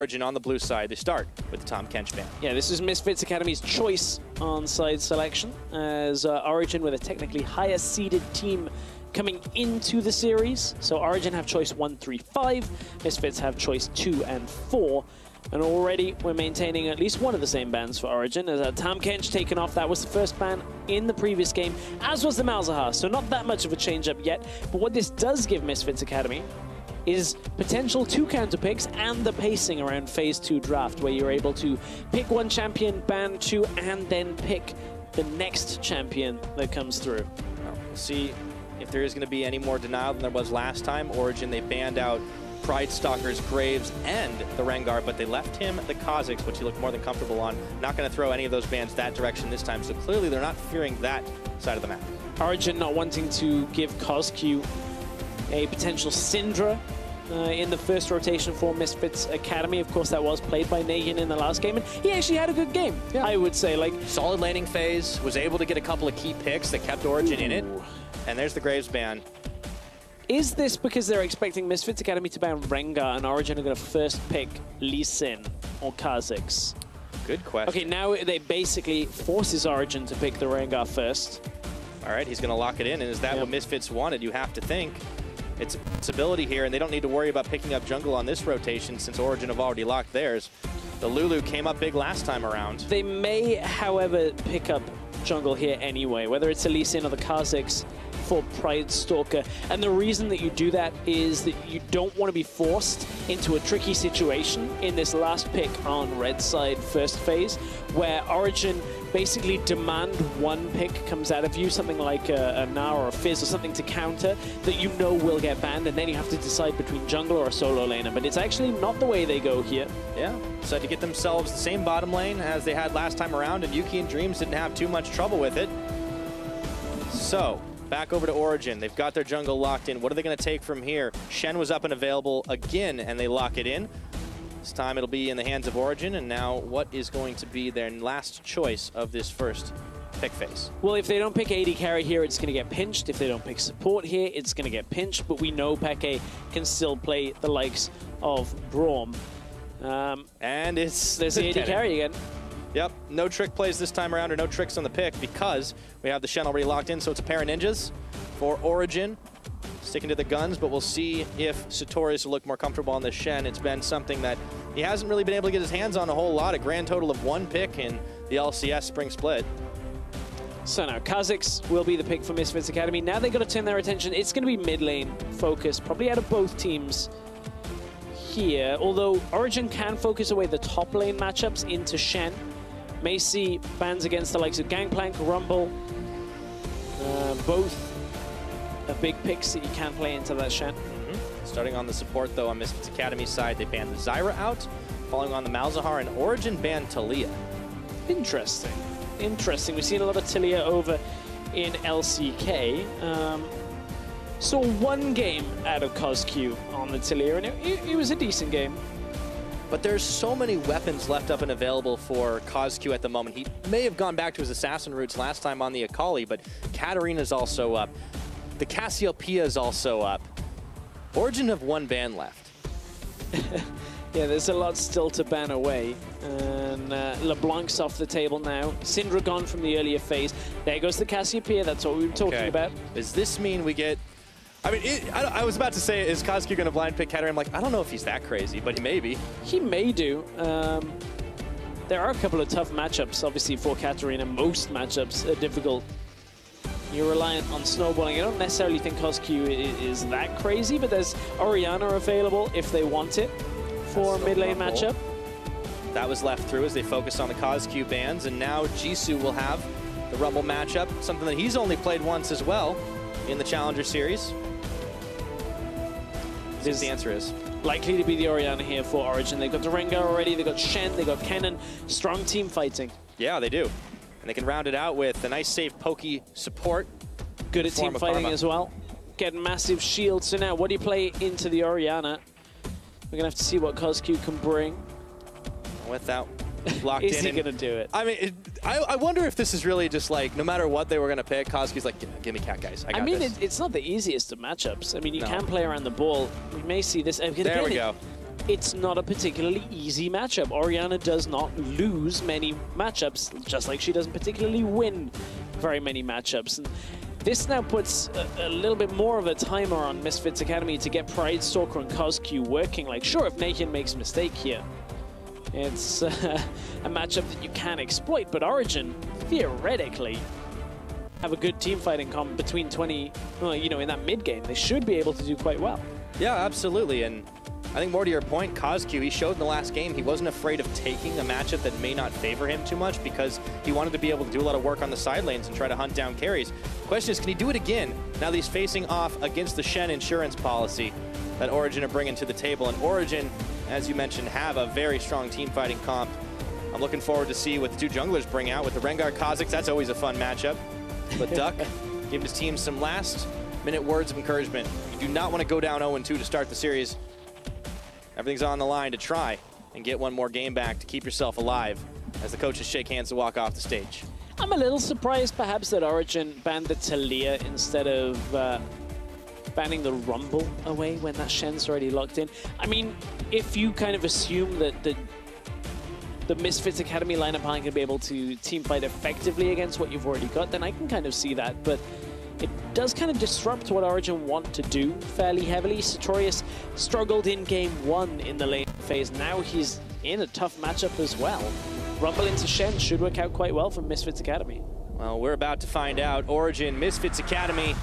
Origen on the blue side. They start with the Tahm Kench band. Yeah, this is Misfits Academy's choice on side selection, as Origen with a technically higher seeded team coming into the series. So Origen have choice 1, 3, 5. Misfits have choice 2 and 4. And already we're maintaining at least one of the same bans for Origen. As Tahm Kench taken off, that was the first ban in the previous game, as was the Malzahar. So not that much of a change up yet. But what this does give Misfits Academy is potential 2 counter picks and the pacing around Phase 2 draft, where you're able to pick one champion, ban 2, and then pick the next champion that comes through. We'll see if there is going to be any more denial than there was last time. Origen, they banned out Pride Stalkers, Graves, and the Rengar, but they left him the Kha'Zix, which he looked more than comfortable on. Not going to throw any of those bans that direction this time, so clearly they're not fearing that side of the map. Origen not wanting to give KOZQ a potential Syndra in the first rotation for Misfits Academy. Of course, that was played by Negan in the last game, and he actually had a good game, yeah. I would say. Like, solid laning phase, was able to get a couple of key picks that kept Origen in it, and there's the Graves ban. Is this because they're expecting Misfits Academy to ban Rengar and Origen are going to first pick Lee Sin or Kha'Zix? Good question. Okay, now they basically forces Origen to pick the Rengar first. All right, he's going to lock it in, and is that what Misfits wanted? You have to think. It's a possibility here, and they don't need to worry about picking up jungle on this rotation since Origen have already locked theirs. The Lulu came up big last time around. They may, however, pick up jungle here anyway, whether it's a Lee Sin or the Kha'Zix for Pride Stalker. And the reason that you do that is that you don't want to be forced into a tricky situation in this last pick on red side first phase, where Origen basically demand one pick comes out of you, something like a Gnar or a Fizz or something to counter that you know will get banned, and then you have to decide between jungle or a solo laner. But it's actually not the way they go here. Yeah, decided to get themselves the same bottom lane as they had last time around, and Yuki and Dreams didn't have too much trouble with it. So, back over to Origen. They've got their jungle locked in. What are they going to take from here? Shen was up and available again, and they lock it in. This time it'll be in the hands of Origen, and now what is going to be their last choice of this first pick phase? Well, if they don't pick AD carry here, it's going to get pinched. If they don't pick support here, it's going to get pinched. But we know Peke can still play the likes of Braum. And there's the AD carry again. Yep, no trick plays this time around, or no tricks on the pick, because we have the Shen already locked in, so it's a pair of ninjas for Origen. Sticking to the guns, but we'll see if Satorius will look more comfortable on the Shen. It's been something that he hasn't really been able to get his hands on a whole lot. A grand total of 1 pick in the LCS spring split. So now Kha'Zix will be the pick for Misfits Academy. Now they've got to turn their attention. It's going to be mid lane focus, probably out of both teams here. Although Origen can focus away the top lane matchups into Shen. May see bans against the likes of Gangplank, Rumble, both are big picks that you can play into that Shen. Starting on the support, though, on Misfits Academy's side, they banned Zyra out, following on the Malzahar, and Origen banned Taliyah. Interesting. Interesting. We've seen a lot of Taliyah over in LCK. Saw 1 game out of KOZQ on the Taliyah, and it was a decent game. But there's so many weapons left up and available for KOZQ at the moment. He may have gone back to his assassin roots last time on the Akali, but Katarina's also up. The Cassiopeia is also up. Origen have 1 ban left. Yeah, there's a lot still to ban away. And LeBlanc's off the table now. Syndra gone from the earlier phase. There goes the Cassiopeia. That's what we were talking about. Does this mean we get... I mean, I was about to say, is KOZQ going to blind pick Katarina? I'm like, I don't know if he's that crazy, but he may be. He may do. There are a couple of tough matchups, obviously, for Katarina. Most matchups are difficult. You're reliant on snowballing. I don't necessarily think KOZQ is that crazy, but there's Oriana available if they want it for a mid lane matchup. That was left through as they focus on the KOZQ bans, and now Jisoo will have the Rumble matchup, something that he's only played once as well in the Challenger Series. This the answer is. Likely to be the Oriana here for Origen. They've got the Rengar already, they've got Shen, they've got Kennen. Strong team fighting. Yeah, they do. And they can round it out with a nice safe pokey support. Good at team fighting as well. Getting massive shields. So now, what do you play into the Oriana? We're going to have to see what KOZQ can bring. With that locked in. Is he going to do it? I mean, I wonder if this is really just like, no matter what they were going to pick, KOZQ's like, give me cat, guys. I mean, it's not the easiest of matchups. I mean, you can play around the ball. We may see this. There we go. it's not a particularly easy matchup. Oriana does not lose many matchups, just like she doesn't particularly win very many matchups. And this now puts a little bit more of a timer on Misfits Academy to get Pride Stalker and CosQ working. Like, sure, if Nathan makes a mistake here, it's a matchup that you can exploit, but Origen, theoretically, have a good team fighting comp between 20, well, you know, in that mid game. They should be able to do quite well. Yeah, absolutely. And I think more to your point, CosQ, he showed in the last game he wasn't afraid of taking a matchup that may not favor him too much because he wanted to be able to do a lot of work on the side lanes and try to hunt down carries. Question is, can he do it again now that he's facing off against the Shen insurance policy that Origen are bringing to the table? And Origen, as you mentioned, have a very strong team fighting comp. I'm looking forward to see what the two junglers bring out with the Rengar Kha'Zix. That's always a fun matchup. But Duck giving his team some last-minute words of encouragement. You do not want to go down 0-2 to start the series. Everything's on the line to try and get one more game back to keep yourself alive as the coaches shake hands to walk off the stage. I'm a little surprised, perhaps, that Origen banned the Talia instead of banning the Rumble away when that Shen's already locked in. I mean, if you kind of assume that the Misfits Academy lineup aren't going to be able to team fight effectively against what you've already got, then I can kind of see that. But it does kind of disrupt what Origen want to do fairly heavily. Sartorius struggled in game 1 in the lane phase. Now he's in a tough matchup as well. Rumble into Shen should work out quite well for Misfits Academy. Well, we're about to find out. Origen, Misfits Academy,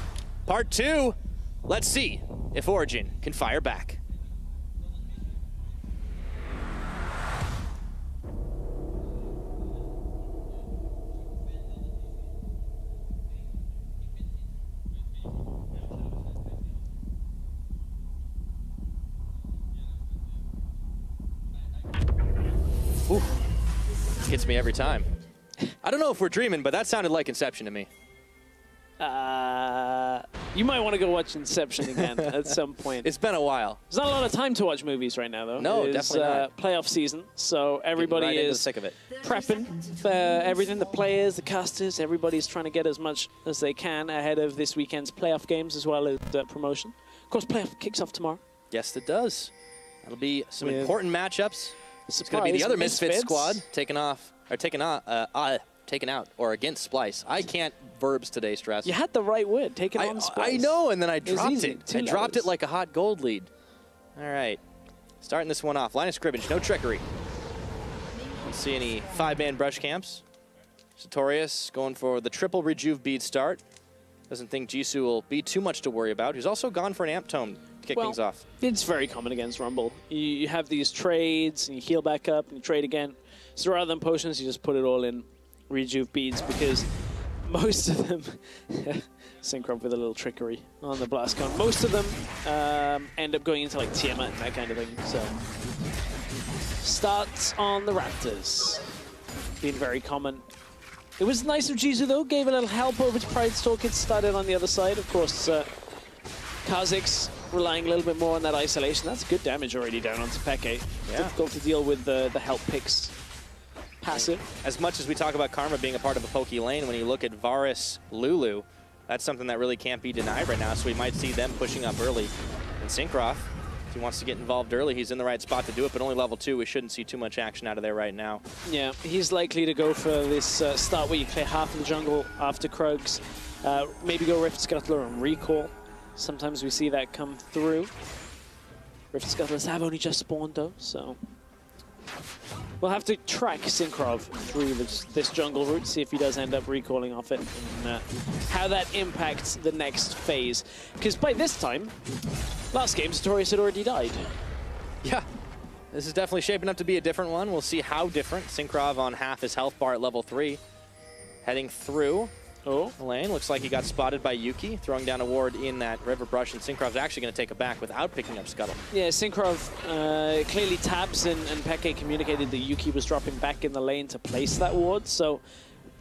part 2. Let's see if Origen can fire back. Ooh, gets me every time. I don't know if we're dreaming, but that sounded like Inception to me. You might want to go watch Inception again at some point. It's been a while. There's not a lot of time to watch movies right now, though. No, it is, definitely not. Playoff season, so everybody right into the is thick of it. prepping for everything. The players, the casters, everybody's trying to get as much as they can ahead of this weekend's playoff games as well as promotion. Of course, playoff kicks off tomorrow. Yes, it does. That'll be some important matchups. It's going to be the other Misfits squad taking out or against Splice. I can't verbs today, Stress. You had the right word, taking on Splice. I know, and then I dropped it. I dropped it letters. like a hot gold lead. All right, starting this one off. Line of scrimmage, no trickery. Don't see any 5-man brush camps. Sartorius going for the triple rejuve bead start. Doesn't think Jisoo will be too much to worry about. He's also gone for an amp tome to kick things off. It's very common against Rumble. You have these trades, and you heal back up, and you trade again. So rather than potions, you just put it all in rejuve beads because most of them synchro with a little trickery on the blast cone. Most of them end up going into like Tiamat and that kind of thing. So starts on the Raptors, being very common. It was nice of Jisoo though, gave a little help over to Pride Stalker, started on the other side. Of course, Kha'Zix relying a little bit more on that isolation. That's good damage already down onto Peke. Yeah. Difficult to deal with the help picks passive. As much as we talk about Karma being a part of a pokey lane, when you look at Varus, Lulu, that's something that really can't be denied right now, so we might see them pushing up early. And Syncroft, if he wants to get involved early, he's in the right spot to do it, but only level 2. We shouldn't see too much action out of there right now. Yeah, he's likely to go for this start where you clear half of the jungle after Krugs. Maybe go Rift Scuttler and Recall. Sometimes we see that come through. Rift Scuttlers have only just spawned though, so we'll have to track Synkrov through this jungle route, see if he does end up recalling off it, and how that impacts the next phase. Because by this time, last game, Sartorius had already died. Yeah, this is definitely shaping up to be a different one. We'll see how different. Synkrov on half his health bar at level 3. Heading through the lane. Looks like he got spotted by Yuki, throwing down a ward in that river brush, and Synkrov's actually going to take it back without picking up Scuttle. Yeah, Synkrov clearly tabs, and Peke communicated that Yuki was dropping back in the lane to place that ward, so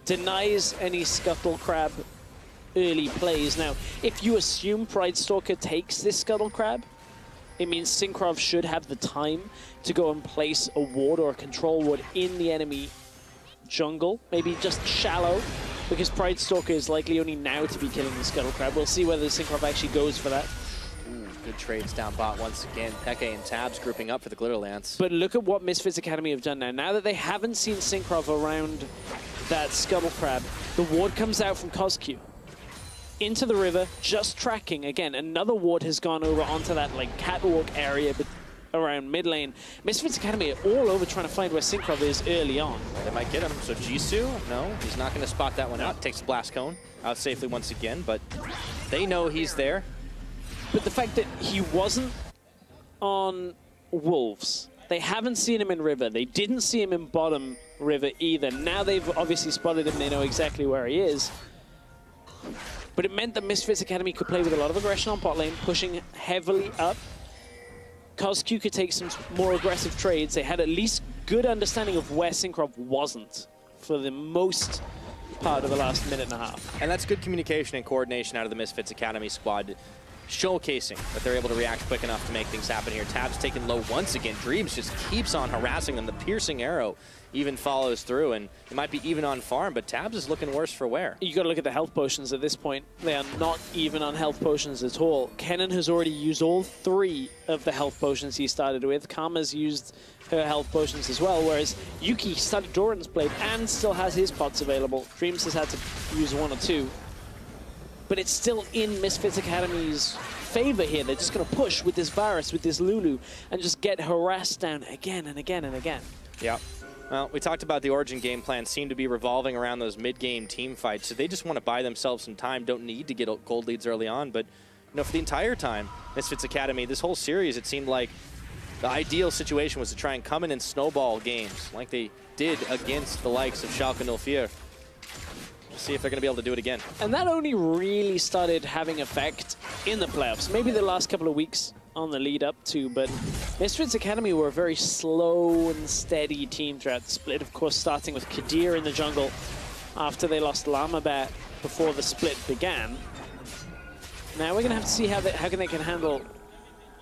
denies any Scuttle Crab early plays. Now, if you assume Pride Stalker takes this Scuttle Crab, it means Synkrov should have the time to go and place a ward or a control ward in the enemy jungle, maybe just shallow, because Pride Stalker is likely only now to be killing the Scuttle Crab. We'll see whether Synkrov actually goes for that. Good trades down bot once again. Peke and Tabs grouping up for the Glitter Lance. But look at what Misfits Academy have done now. Now that they haven't seen Synkrov around that Scuttle Crab, the ward comes out from CosQ into the river, just tracking. Again, another ward has gone over onto that like catwalk area around mid lane. Misfits Academy are all over trying to find where Synkrov is early on. They might get him. So Jisoo, no, he's not going to spot that one out. Takes the blast cone out safely once again, but they know he's there. But the fact that he wasn't on Wolves, they haven't seen him in River. They didn't see him in bottom River either. Now they've obviously spotted him. They know exactly where he is. But it meant that Misfits Academy could play with a lot of aggression on bot lane, pushing heavily up. CosQ could take some more aggressive trades. They had at least good understanding of where Synkrov wasn't for the most part of the last minute and a half. And that's good communication and coordination out of the Misfits Academy squad, showcasing that they're able to react quick enough to make things happen here. Tab's taken low once again. Dreams just keeps on harassing them. The piercing arrow even follows through, and it might be even on farm, but Tabs is looking worse for wear. You got to look at the health potions at this point. They are not even on health potions at all. Kennen has already used all 3 of the health potions he started with. Karma's used her health potions as well, whereas Yuki started Doran's Blade and still has his pots available. Dreams has had to use 1 or 2. But it's still in Misfits Academy's favor here. They're just going to push with this Varus, with this Lulu, and just get harassed down again and again and again. Yeah. Well, we talked about the Origen game plan seem to be revolving around those mid-game team fights, so they just want to buy themselves some time, don't need to get gold leads early on, but you know, for the entire time, Misfits Academy, this whole series, it seemed like the ideal situation was to try and come in and snowball games like they did against the likes of Schalke 04. See if they're going to be able to do it again. And that only really started having effect in the playoffs. Maybe the last couple of weeks on the lead up to, but Misfits Academy were a very slow and steady team throughout the split. Of course, starting with Kadir in the jungle after they lost Llamabat before the split began. Now we're going to have to see how they can handle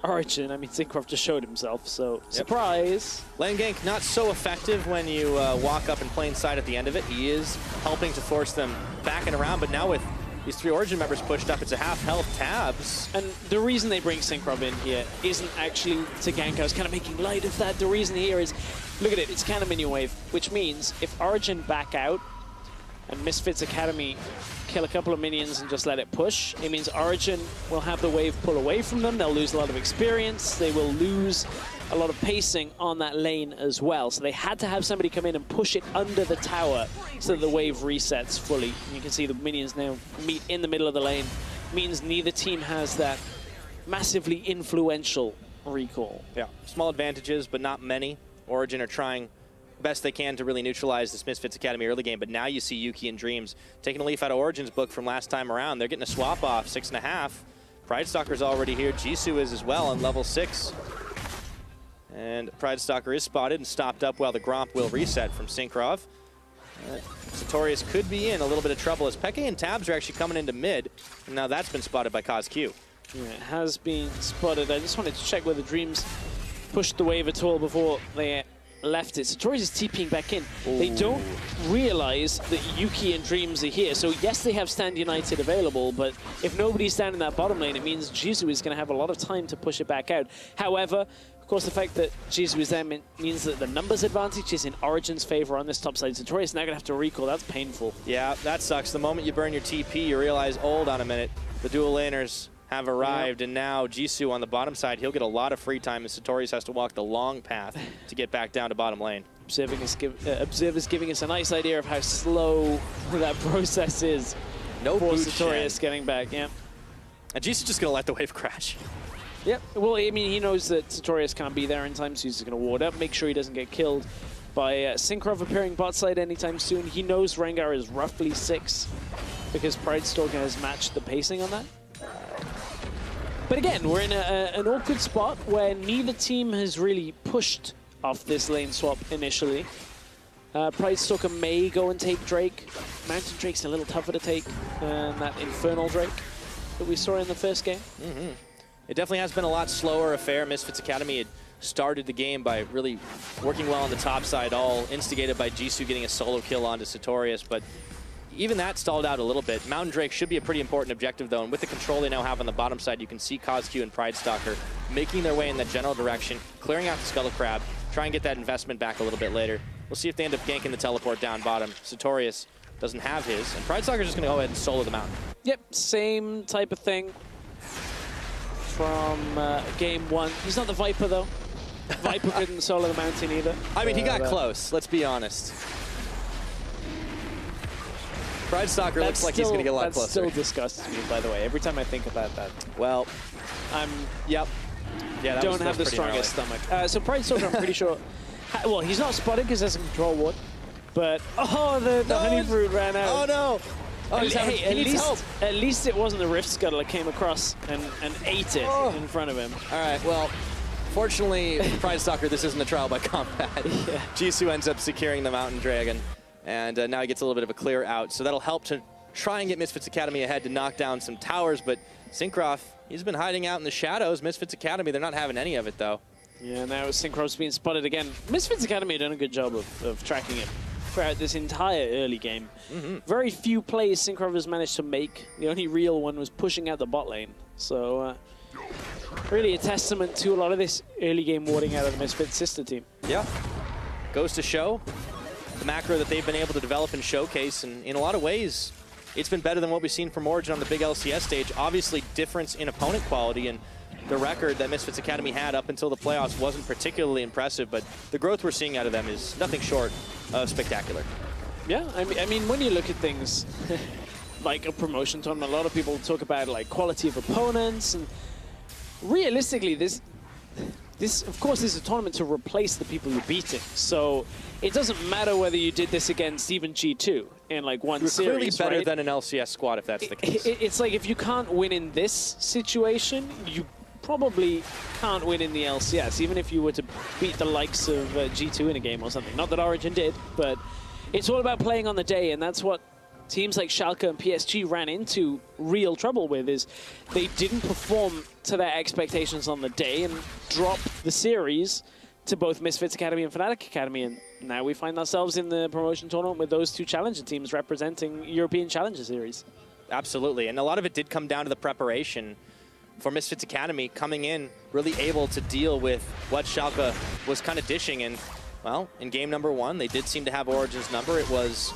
Origen. I mean, Synkrov just showed himself, so surprise. Lane gank not so effective when you walk up in plain sight at the end of it. He is helping to force them back and around, but now with these 3 Origen members pushed up, it's a half health Tabs. And the reason they bring Synkrov in here isn't actually to gank. I was kind of making light of that. The reason here is, look at it, it's kind of minion wave, which means if Origen back out and Misfits Academy kill a couple of minions and just let it push, it means Origen will have the wave pull away from them. They'll lose a lot of experience. They will lose a lot of pacing on that lane as well. So they had to have somebody come in and push it under the tower so that the wave resets fully. And you can see the minions now meet in the middle of the lane. Means neither team has that massively influential recall. Yeah, small advantages, but not many. Origen are trying best they can to really neutralize this Misfits Academy early game, but now you see Yuki and Dreams taking a leaf out of Origen's book from last time around. They're getting a swap off, 6.5. Pridestalker's already here. Jisoo is as well on level 6. And Pridestalker is spotted and stopped up while the Gromp will reset from Synkrov. Sartorius could be in a little bit of trouble as Peke and Tabs are actually coming into mid, and now that's been spotted by CosQ. Yeah, it has been spotted. I just wanted to check whether Dreams pushed the wave at all before they left it. Sartorius is TPing back in. Ooh. They don't realize that Yuki and Dreams are here. So yes, they have Stand United available, but if nobody's down in that bottom lane, it means Jisoo is going to have a lot of time to push it back out. However, of course, the fact that Jisoo is there means that the numbers advantage is in Origen's favor on this top side. Sartorius now going to have to recall. That's painful. Yeah, that sucks. The moment you burn your TP, you realize, hold on a minute, the dual laners have arrived, and now Jisoo on the bottom side, he'll get a lot of free time, and Sartorius has to walk the long path to get back down to bottom lane. Observer's giving us a nice idea of how slow that process is. No for Sartorius getting back, And Jisoo's just going to let the wave crash. Yep, well, I mean, he knows that Sartorius can't be there in time, so he's just going to ward up, make sure he doesn't get killed by Synkrov appearing bot side anytime soon. He knows Rengar is roughly 6 because Pridestalker has matched the pacing on that. But again, we're in an awkward spot where neither team has really pushed off this lane swap initially. Pridestalker may go and take Drake. Mountain Drake's a little tougher to take than that Infernal Drake that we saw in the first game. It definitely has been a lot slower affair. Misfits Academy had started the game by really working well on the top side, all instigated by Jisoo getting a solo kill onto Sartorius, but even that stalled out a little bit. Mountain Drake should be a pretty important objective, though, and with the control they now have on the bottom side, you can see CosQ and Pridestalker making their way in that general direction, clearing out the Scuttle Crab, try and get that investment back a little bit later. We'll see if they end up ganking the teleport down bottom. Sartorius doesn't have his, and Pridestalker's just going to go ahead and solo the mountain. Yep, same type of thing from game 1. He's not the Viper, though. Viper couldn't solo the mountain either. I mean, he got close, let's be honest. Pridestalker looks like he's going to get a lot closer. That still disgusts me, by the way, every time I think about that. Well, yep. Yeah, don't have the strongest stomach. So Pridestalker, I'm pretty sure. Well, he's not spotted because there's a control ward. But the honey fruit ran out. Oh no! Oh, at least it wasn't the Rift Scuttle that came across and ate it in front of him. All right. Well, fortunately, Pridestalker, this isn't a trial by combat. Yeah. Jisoo ends up securing the Mountain Dragon, and now he gets a little bit of a clear out. So that'll help to try and get Misfits Academy ahead to knock down some towers. But Syncroft, he's been hiding out in the shadows. Misfits Academy, they're not having any of it though. Yeah, now Syncroft's being spotted again. Misfits Academy have done a good job of tracking it throughout this entire early game. Very few plays Syncroft has managed to make. The only real one was pushing out the bot lane. So really a testament to a lot of this early game warding out of the Misfits sister team. Yeah, goes to show the macro that they've been able to develop and showcase, and in a lot of ways, it's been better than what we've seen from Origen on the big LCS stage. Obviously, difference in opponent quality, and the record that Misfits Academy had up until the playoffs wasn't particularly impressive, but the growth we're seeing out of them is nothing short of spectacular. Yeah, I mean, when you look at things like a promotion tournament, a lot of people talk about like quality of opponents, and realistically, this of course is a tournament to replace the people you're beating. So it doesn't matter whether you did this against even G2 in like one series. You're clearly better right? than an LCS squad if that's the case. It's like if you can't win in this situation, you probably can't win in the LCS, even if you were to beat the likes of G2 in a game or something. Not that Origen did, but it's all about playing on the day, and that's what teams like Schalke and PSG ran into real trouble with, is they didn't perform to their expectations on the day and dropped the series to both Misfits Academy and Fnatic Academy, and now we find ourselves in the promotion tournament with those two challenger teams representing European Challenger Series. Absolutely, and a lot of it did come down to the preparation for Misfits Academy coming in, really able to deal with what Schalke was kind of dishing. And, well, in game number 1, they did seem to have Origen's number. It was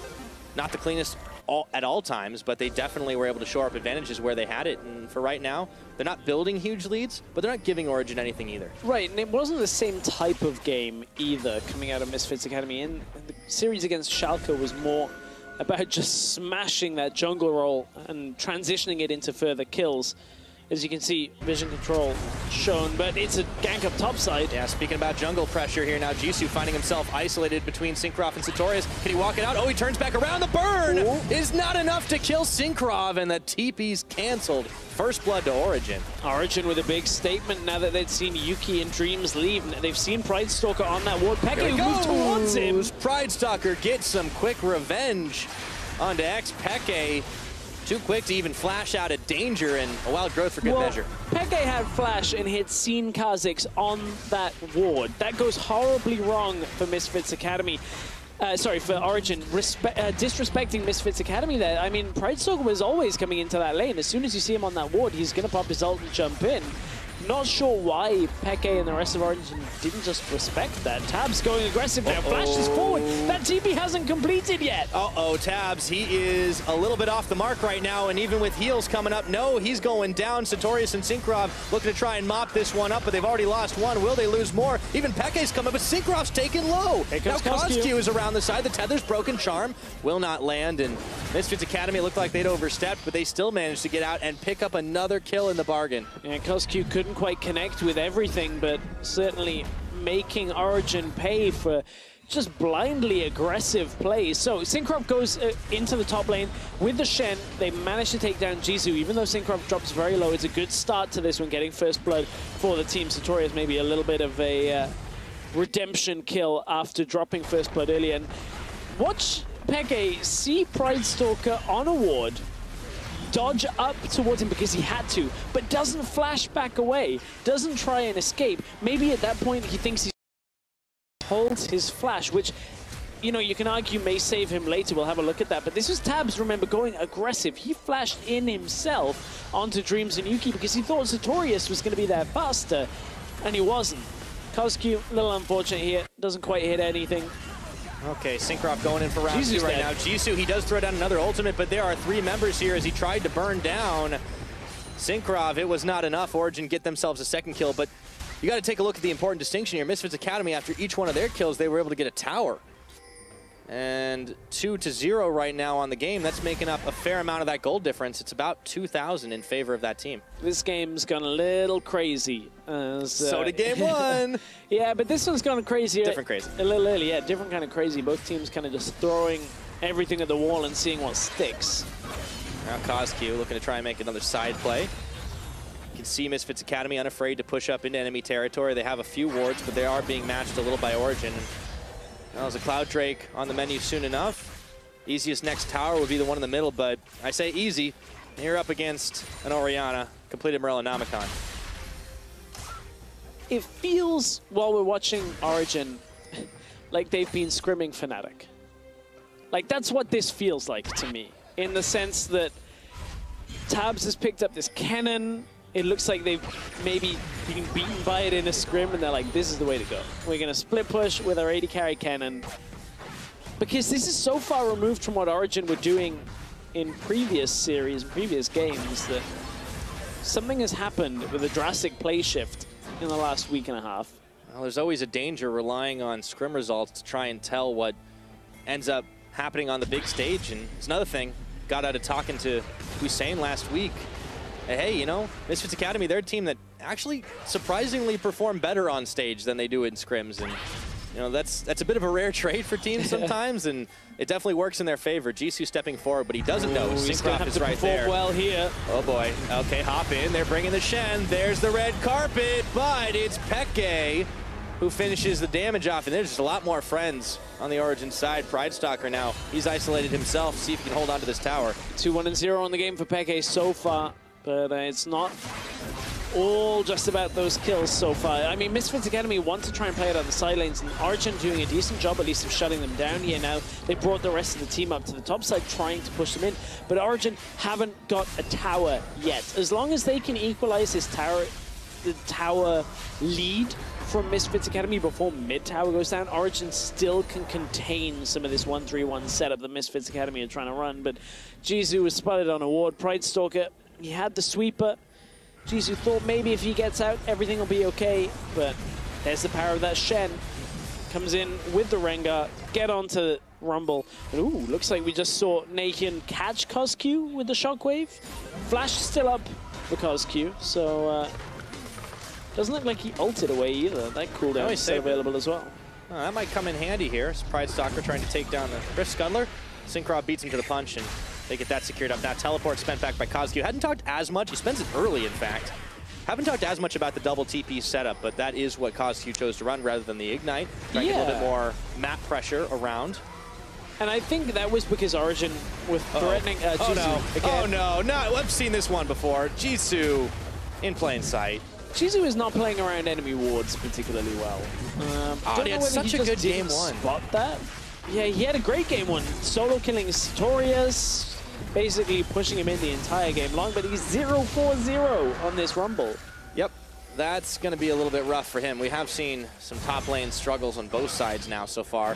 not the cleanest at all times, but they definitely were able to shore up advantages where they had it. And for right now, they're not building huge leads, but they're not giving Origen anything either. Right, and it wasn't the same type of game either coming out of Misfits Academy. And the series against Schalke was more about just smashing that jungle role and transitioning it into further kills. As you can see, vision control shown, but it's a gank up topside. Yeah, speaking about jungle pressure here now, Jisoo finding himself isolated between Syncroft and Sartorius. Can he walk it out? Oh, he turns back around. The burn is not enough to kill Syncroft, and the TP's canceled. First blood to Origen. Origen with a big statement now that they'd seen Yuki and Dreams leave. They've seen Pridestalker on that ward. Peke moved towards him. Pridestalker gets some quick revenge onto Peke. Too quick to even flash out of danger, and a wild growth for good measure. Peke had flash and had seen Kha'Zix on that ward. That goes horribly wrong for Misfits Academy. Sorry, for Origen. Disrespecting Misfits Academy there. I mean, Pridestalker was always coming into that lane. As soon as you see him on that ward, he's going to pop his ult and jump in. Not sure why Peke and the rest of Origen didn't just respect that. Tabs going aggressive now, flashes forward. That TP hasn't completed yet. Tabs, he is a little bit off the mark right now, and even with heals coming up, no, he's going down. Sartorius and Syncroft looking to try and mop this one up, but they've already lost one. Will they lose more? Even Peke's coming, but Syncroft's taken low. Now CosQ is around the side. The tether's broken. Charm will not land, and Misfits Academy looked like they'd overstepped, but they still managed to get out and pick up another kill in the bargain. And CosQ couldn't quite connect with everything, but certainly making Origen pay for just blindly aggressive plays. So Syncroft goes into the top lane with the Shen. They manage to take down Jisoo. Even though Syncroft drops very low, it's a good start to this one, getting first blood for the team. Sartorius maybe a little bit of a redemption kill after dropping first blood earlier. And watch Peke see Pridestalker on a ward, dodge up towards him because he had to, but doesn't flash back away, doesn't try and escape. Maybe at that point he thinks he holds his flash, which you know, you can argue may save him later. We'll have a look at that. But this was Tabs, remember, going aggressive. He flashed in himself onto Dreams and Yuki because he thought Sartorius was going to be there faster, and he wasn't. Kozq, a little unfortunate here. Doesn't quite hit anything. Okay, Syncroft going in for round 2 right now. Jisoo, he does throw down another ultimate, but there are 3 members here as he tried to burn down Syncroft. It was not enough. Origen get themselves a 2nd kill, but you got to take a look at the important distinction here. Misfits Academy, after each one of their kills, they were able to get a tower. And 2-0 right now on the game. That's making up a fair amount of that gold difference. It's about 2,000 in favor of that team. This game's gone a little crazy. So did game 1. Yeah, but this one's gone crazy. Different crazy. A little early, yeah, different kind of crazy. Both teams kind of just throwing everything at the wall and seeing what sticks. Now Kozq looking to try and make another side play. You can see Misfits Academy unafraid to push up into enemy territory. They have a few wards, but they are being matched a little by Origen. There's a Cloud Drake on the menu soon enough. Easiest next tower would be the one in the middle, but I say easy. You're up against an Orianna, completed Morellonomicon. It feels, while we're watching Origen, like they've been scrimming Fnatic. Like, that's what this feels like to me, in the sense that Tabs has picked up this cannon. It looks like they've maybe been beaten by it in a scrim, and they're like, this is the way to go. We're going to split push with our 80 carry cannon. Because this is so far removed from what Origen were doing in previous series, previous games, that something has happened with a drastic play shift in the last week and a half. Well, there's always a danger relying on scrim results to try and tell what ends up happening on the big stage. And it's another thing, got out of talking to Hussein last week. Hey, you know, Misfits Academy, they're a team that actually surprisingly perform better on stage than they do in scrims. And, you know, that's a bit of a rare trait for teams sometimes, and it definitely works in their favor. Jisoo stepping forward, but he doesn't know. Syncroft is right there. Well here. Oh boy. Okay, hop in. They're bringing the Shen. There's the red carpet, but it's Peke who finishes the damage off. And there's just a lot more friends on the Origen side. Pridestalker now, he's isolated himself. See if he can hold on to this tower. 2-1-0 on the game for Peke so far. But it's not all just about those kills so far. I mean, Misfits Academy want to try and play it on the side lanes, and Origen doing a decent job at least of shutting them down here now. They brought the rest of the team up to the top side, trying to push them in. But Origen haven't got a tower yet. As long as they can equalize this tower, the tower lead from Misfits Academy before mid-tower goes down, Origen still can contain some of this 1-3-1 setup that Misfits Academy are trying to run. But Jisoo was spotted on a ward. Pridestalker, he had the sweeper. Jisoo thought maybe if he gets out, everything will be okay. But there's the power of that Shen. Comes in with the Rengar, get onto Rumble. And ooh, looks like we just saw Nakian catch Kozq with the Shockwave. Flash still up for Kozq, so doesn't look like he ulted away either. That cooldown is still available as well. Oh, that might come in handy here. It's Pridestalker trying to take down the Chris Scuddler. Syncroft beats him to the punch, and they get that secured up. Now teleport spent back by Kozq. Hadn't talked as much. He spends it early, in fact. Haven't talked as much about the double TP setup, but that is what Kozq chose to run rather than the Ignite. Trying to get a little bit more map pressure around. And I think that was because Origen was threatening Jisoo again. Oh no, I've seen this one before. Jisoo in plain sight. Jisoo is not playing around enemy wards particularly well. He had such a good game 1. Spot that? Yeah, he had a great game 1. Solo killing Sartorius, basically pushing him in the entire game long, but he's 0-4-0 on this Rumble. Yep, that's going to be a little bit rough for him. We have seen some top lane struggles on both sides now so far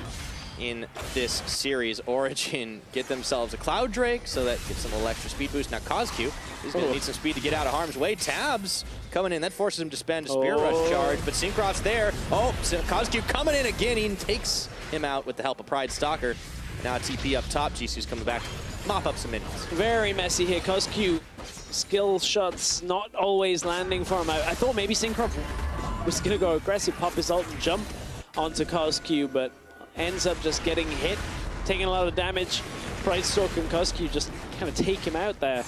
in this series. Origen get themselves a Cloud Drake, so that gives them a little extra speed boost. Now Kozq is going to need some speed to get out of harm's way. Tabs coming in, that forces him to spend a Spear Rush charge, but Syncroft's there. Oh, so Kozq coming in again. He takes him out with the help of Pridestalker. Now TP up top. Jisoo's coming back, mop up some minions. Very messy here. Kozq, skill shots not always landing for him. I thought maybe Syncroft was going to go aggressive, pop his ult and jump onto Kozq, but ends up just getting hit, taking a lot of damage. Pridestalker and Kozq just kind of take him out there.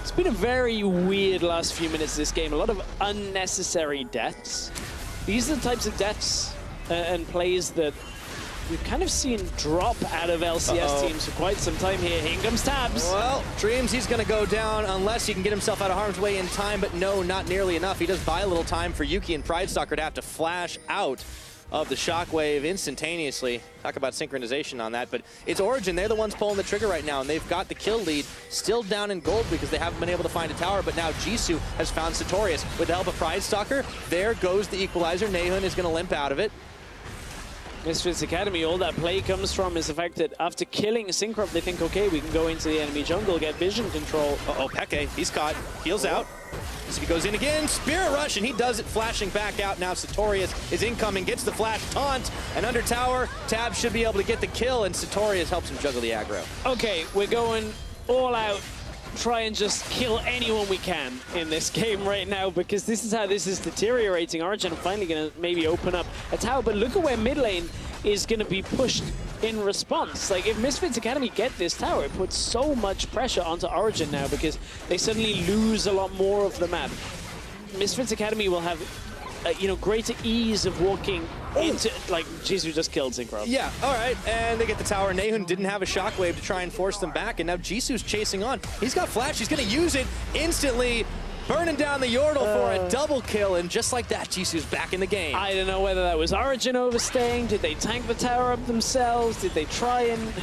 It's been a very weird last few minutes of this game. A lot of unnecessary deaths. These are the types of deaths and plays that we've kind of seen drop out of LCS teams for quite some time here. Here comes Tabs. Well, Dreams, he's going to go down unless he can get himself out of harm's way in time, but no, not nearly enough. He does buy a little time for Yuki and Pridestalker to have to flash out of the Shockwave instantaneously. Talk about synchronization on that, but it's Origen. They're the ones pulling the trigger right now, and they've got the kill lead still down in gold because they haven't been able to find a tower, but now Jisoo has found Sartorius. With the help of Pride Stalker, there goes the equalizer. Nahun is going to limp out of it. Misfits Academy, all that play comes from is the fact that after killing Syncrop, they think, okay, we can go into the enemy jungle, get vision control. Uh-oh, Peke, he's caught, heals out. So he goes in again, Spirit Rush, and he does it, flashing back out. Now Sartorius is incoming, gets the flash taunt, and under tower, Tab should be able to get the kill, and Sartorius helps him juggle the aggro. Okay, we're going all out, try and just kill anyone we can in this game right now, because this is how this is deteriorating. Origen finally going to maybe open up a tower, but look at where mid lane is going to be pushed in response. Like, if Misfits Academy get this tower, it puts so much pressure onto Origen now because they suddenly lose a lot more of the map. Misfits Academy will have greater ease of walking into, like, Jisoo just killed Synchro. Yeah, all right, and they get the tower. Nahun didn't have a shockwave to try and force them back, and now Jisoo's chasing on. He's got flash, he's gonna use it instantly, burning down the Yordle for a double kill, and just like that, Jisoo's back in the game. I don't know whether that was Origen overstaying. Did they tank the tower up themselves? Did they try and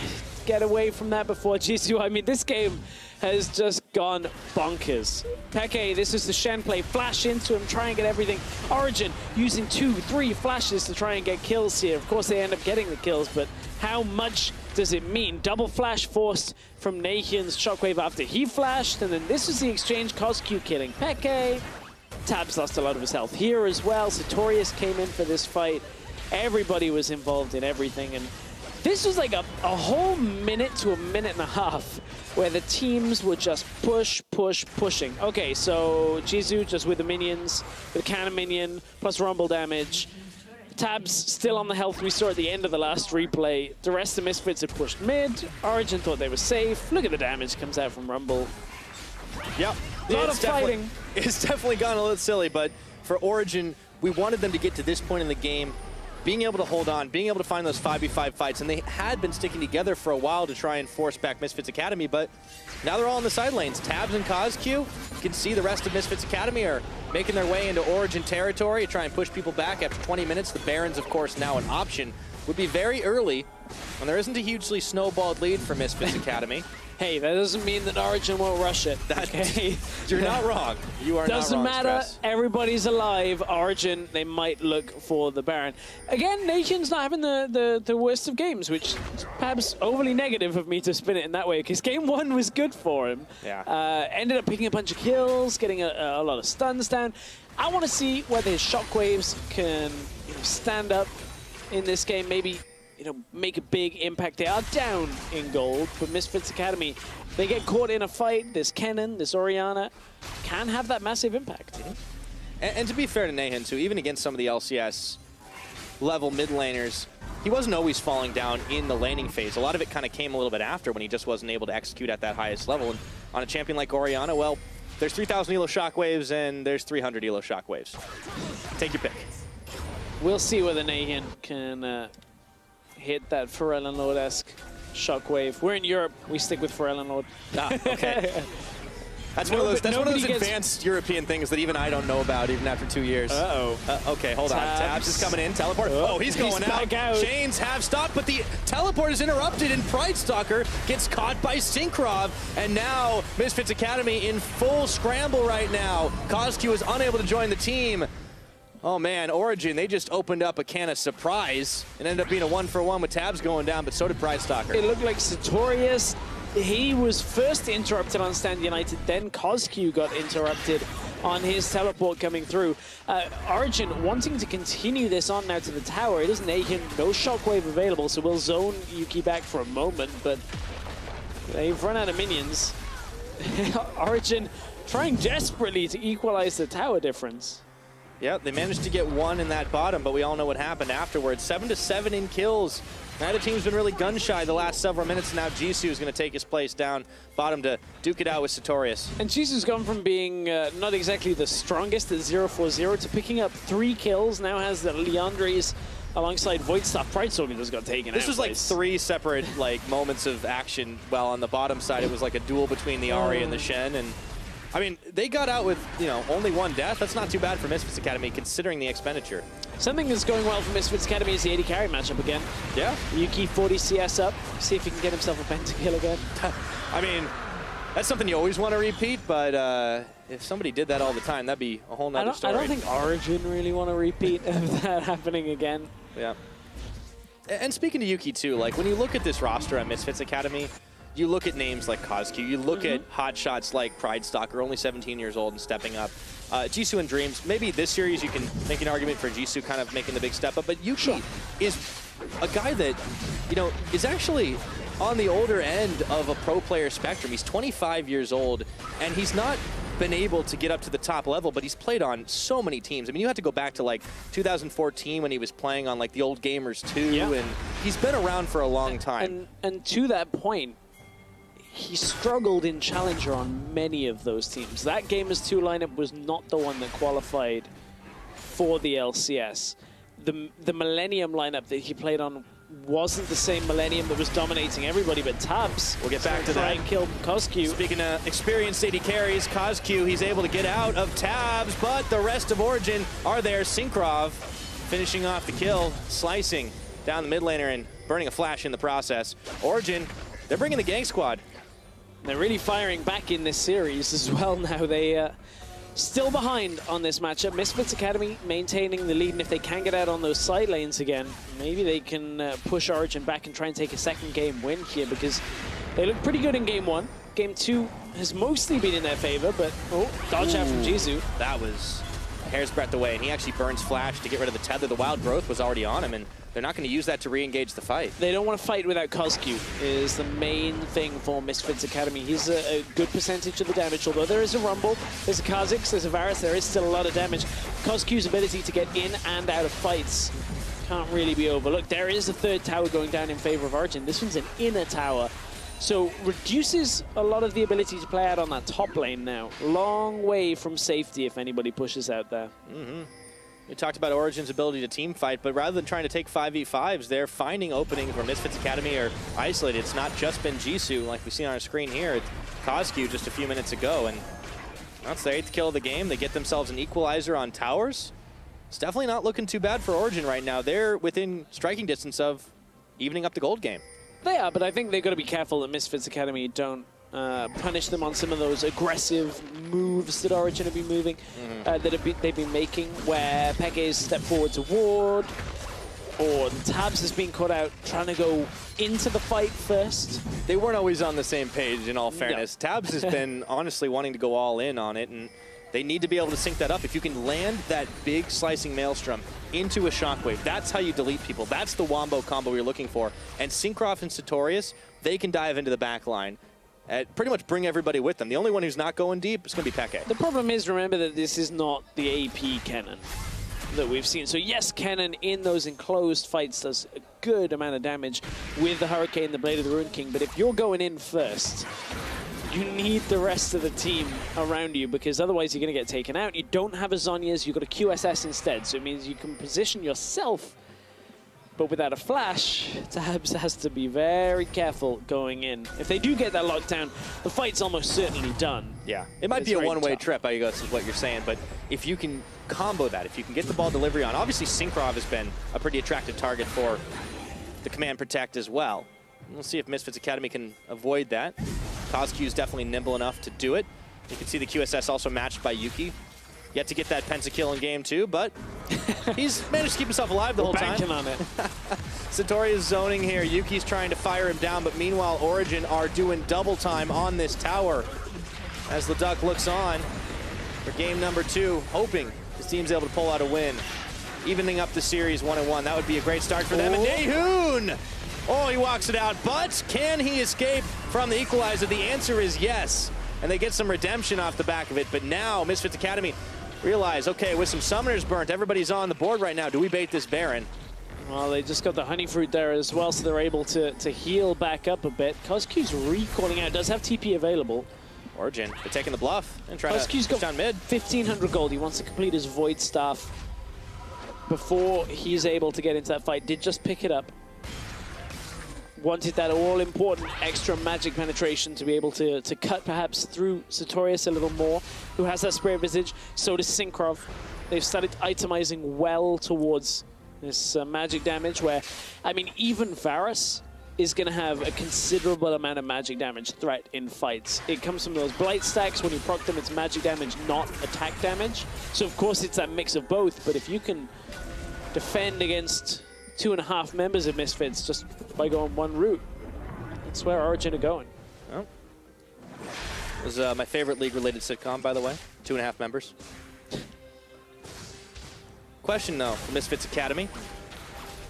get away from that before Jisoo? I mean, this game has just gone bonkers. Peke, this is the Shen play. Flash into him, try and get everything. Origen using 2, 3 flashes to try and get kills here. Of course, they end up getting the kills, but how much does it mean? Double flash forced from Nahun's Shockwave after he flashed, and then this was the exchange, CosQ killing Peke. Tab's lost a lot of his health here as well. Sartorius came in for this fight. Everybody was involved in everything, and this was like a whole minute to a minute and a half where the teams were just pushing. Okay, so Jisoo just with the minions, with the cannon minion, plus rumble damage. Tab's still on the health we saw at the end of the last replay. The rest of Misfits had pushed mid. Origen thought they were safe. Look at the damage comes out from Rumble. Yep. A lot of fighting. It's definitely gone a little silly, but for Origen, we wanted them to get to this point in the game, being able to hold on, being able to find those 5v5 fights, and they had been sticking together for a while to try and force back Misfits Academy, but now they're all in the side lanes. Tabs and CosQ, you can see the rest of Misfits Academy are making their way into Origen territory, try and push people back after 20 minutes. The Barons, of course, now an option. Would be very early, and there isn't a hugely snowballed lead for Misfits Academy. Hey, that doesn't mean that Origen won't rush it. Okay? You're not wrong. You are doesn't not wrong, matter. Stress. Everybody's alive. Origen, they might look for the Baron. Again, Nahun's not having the worst of games, which is perhaps overly negative of me to spin it in that way, because game 1 was good for him. Yeah. Ended up picking a bunch of kills, getting a lot of stuns down. I want to see whether his shockwaves can stand up in this game, maybe make a big impact. They are down in gold, but Misfits Academy, they get caught in a fight. This Kennen, this Oriana, can have that massive impact. And to be fair to Nahun, too, even against some of the LCS level mid laners, he wasn't always falling down in the laning phase. A lot of it kind of came a little bit after when he just wasn't able to execute at that highest level. And on a champion like Oriana, well, there's 3,000 elo shockwaves and there's 300 elo shockwaves. Take your pick. We'll see whether Nahun can hit that Pharrell Lord-esque shockwave. We're in Europe. We stick with Pharrell Lord. Ah, okay. That's one of those advanced European things that even I don't know about, even after 2 years. Uh-oh. Okay, hold on. Tabs is coming in. Teleport. Oh, he's going out. Chains have stopped, but the teleport is interrupted, and Pride Stalker gets caught by Synkrov. And now Misfits Academy in full scramble right now. CosQ is unable to join the team. Oh man, Origen, they just opened up a can of surprise and ended up being a 1-for-1 with Tabs going down, but so did Pride Stalker. It looked like Sartorius, he was first interrupted on Stand United, then CosQ got interrupted on his teleport coming through. Origen wanting to continue this on now to the tower. It is Nahun, no shockwave available, so we'll zone Yuki back for a moment, but they've run out of minions. Origen trying desperately to equalize the tower difference. Yeah, they managed to get one in that bottom, but we all know what happened afterwards. 7-7 in kills. Neither team's been really gun-shy the last several minutes. Now Jisoo is going to take his place down bottom to duke it out with Sartorius. And Jisoo's gone from being not exactly the strongest at 0-4-0 to picking up 3 kills. Now has the Leandres alongside Voidstaff. Pride Stalker just got taken out. This was like 3 separate moments of action. Well, on the bottom side, it was like a duel between the Ahri and the Shen, and I mean, they got out with, only 1 death. That's not too bad for Misfits Academy, considering the expenditure. Something that's going well for Misfits Academy is the AD carry matchup again. Yeah. Yuki 40 CS up. See if he can get himself a pentakill again. I mean, that's something you always want to repeat, but if somebody did that all the time, that'd be a whole nother story. I don't think Origen really want to repeat of that happening again. Yeah. And speaking to Yuki, too, like, when you look at this roster at Misfits Academy, you look at names like Kozq, you look at hotshots like Pride Stalker, only 17 years old and stepping up. Jisoo and Dreams, maybe this series you can make an argument for Jisoo kind of making the big step up, but Yuki is a guy that, you know, is actually on the older end of a pro player spectrum. He's 25 years old, and he's not been able to get up to the top level, but he's played on so many teams. I mean, you have to go back to like 2014 when he was playing on like the old Gamers 2, and he's been around for a long time. And to that point, he struggled in Challenger on many of those teams. That Gamers 2 lineup was not the one that qualified for the LCS. The Millennium lineup that he played on wasn't the same Millennium that was dominating everybody, but Tabs. We'll get back to that. And killed Kozq. Speaking of experienced AD carries, Kozq, he's able to get out of Tabs, but the rest of Origen are there. Synkrov finishing off the kill, slicing down the mid laner and burning a flash in the process. Origen, they're bringing the gang squad. They're really firing back in this series as well now. They still behind on this matchup. Misfits Academy maintaining the lead, and if they can get out on those side lanes again, maybe they can push Origen back and try and take a second game win here, because they look pretty good in game 1. Game 2 has mostly been in their favor, but dodge out from Jisoo. That was a hair's breadth away, and he actually burns flash to get rid of the tether. The wild growth was already on him, and they're not going to use that to re-engage the fight. They don't want to fight without Kozq is the main thing for Misfits Academy. He's a good percentage of the damage, although there is a Rumble, there's a Kha'Zix, there's a Varus, there is still a lot of damage. Kozq's ability to get in and out of fights can't really be overlooked. There is a third tower going down in favor of Origen. This one's an inner tower, so reduces a lot of the ability to play out on that top lane now. Long way from safety if anybody pushes out there. We talked about Origen's ability to team fight, but rather than trying to take 5v5s, they're finding openings where Misfits Academy are isolated. It's not just been Jisoo, like we see on our screen here. It's Kozq just a few minutes ago, and that's their 8th kill of the game. They get themselves an equalizer on towers. It's definitely not looking too bad for Origen right now. They're within striking distance of evening up the gold game. They are, but I think they've got to be careful that Misfits Academy don't punish them on some of those aggressive moves that Origen have been moving, they've been making, where Peke's step forward to ward, or Tabs has been caught out trying to go into the fight first. They weren't always on the same page, in all fairness. No. Tabs has been honestly wanting to go all in on it, and they need to be able to sync that up. If you can land that big slicing maelstrom into a shockwave, that's how you delete people. That's the wombo combo you're looking for. And Synkrov and Sartorius, they can dive into the back line. Pretty much bring everybody with them. The only one who's not going deep is going to be Peke. The problem is, remember that this is not the AP Kennen that we've seen. So yes, Kennen in those enclosed fights does a good amount of damage with the Hurricane, the Blade of the Ruin King. But if you're going in first, you need the rest of the team around you, because otherwise you're going to get taken out. You don't have a Zhonya's, you've got a QSS instead. So it means you can position yourself, but without a flash, Tabs has to be very careful going in. If they do get that lockdown, the fight's almost certainly done. Yeah, it might be a one-way trip, I guess is what you're saying, but if you can combo that, if you can get the ball delivery on, obviously Synkrov has been a pretty attractive target for the Command Protect as well. We'll see if Misfits Academy can avoid that. Kozq is definitely nimble enough to do it. You can see the QSS also matched by Yuki. Yet to get that pentakill in game 2, but he's managed to keep himself alive the whole time. Banking on it. Satori is zoning here. Yuki's trying to fire him down, but meanwhile, Origen are doing double time on this tower as Leduc looks on for game number 2, hoping his team's able to pull out a win, evening up the series 1-1. That would be a great start for them. And Daehoon! Oh, he walks it out, but can he escape from the equalizer? The answer is yes. And they get some redemption off the back of it, but now Misfits Academy realize, okay, with some summoners burnt, everybody's on the board right now. Do we bait this Baron? Well, they just got the honey fruit there as well, so they're able to heal back up a bit. Kozq's recalling out, does have TP available. Origen, they're taking the bluff and trying to push down mid. 1,500 gold. He wants to complete his Void Staff before he's able to get into that fight. Did just pick it up. Wanted that all-important extra magic penetration to be able to cut perhaps through Sartorius a little more, who has that Spirit Visage. So does Synkrov. they've started itemizing well towards this magic damage where, I mean, even Varus is going to have a considerable amount of magic damage threat in fights. It comes from those blight stacks. When you proc them, it's magic damage, not attack damage. So, of course, it's that mix of both. But if you can defend against 2.5 members of Misfits just by going one route, that's where Origen are going. Oh. It was my favorite league-related sitcom, by the way. 2.5 members. Question, though, for Misfits Academy.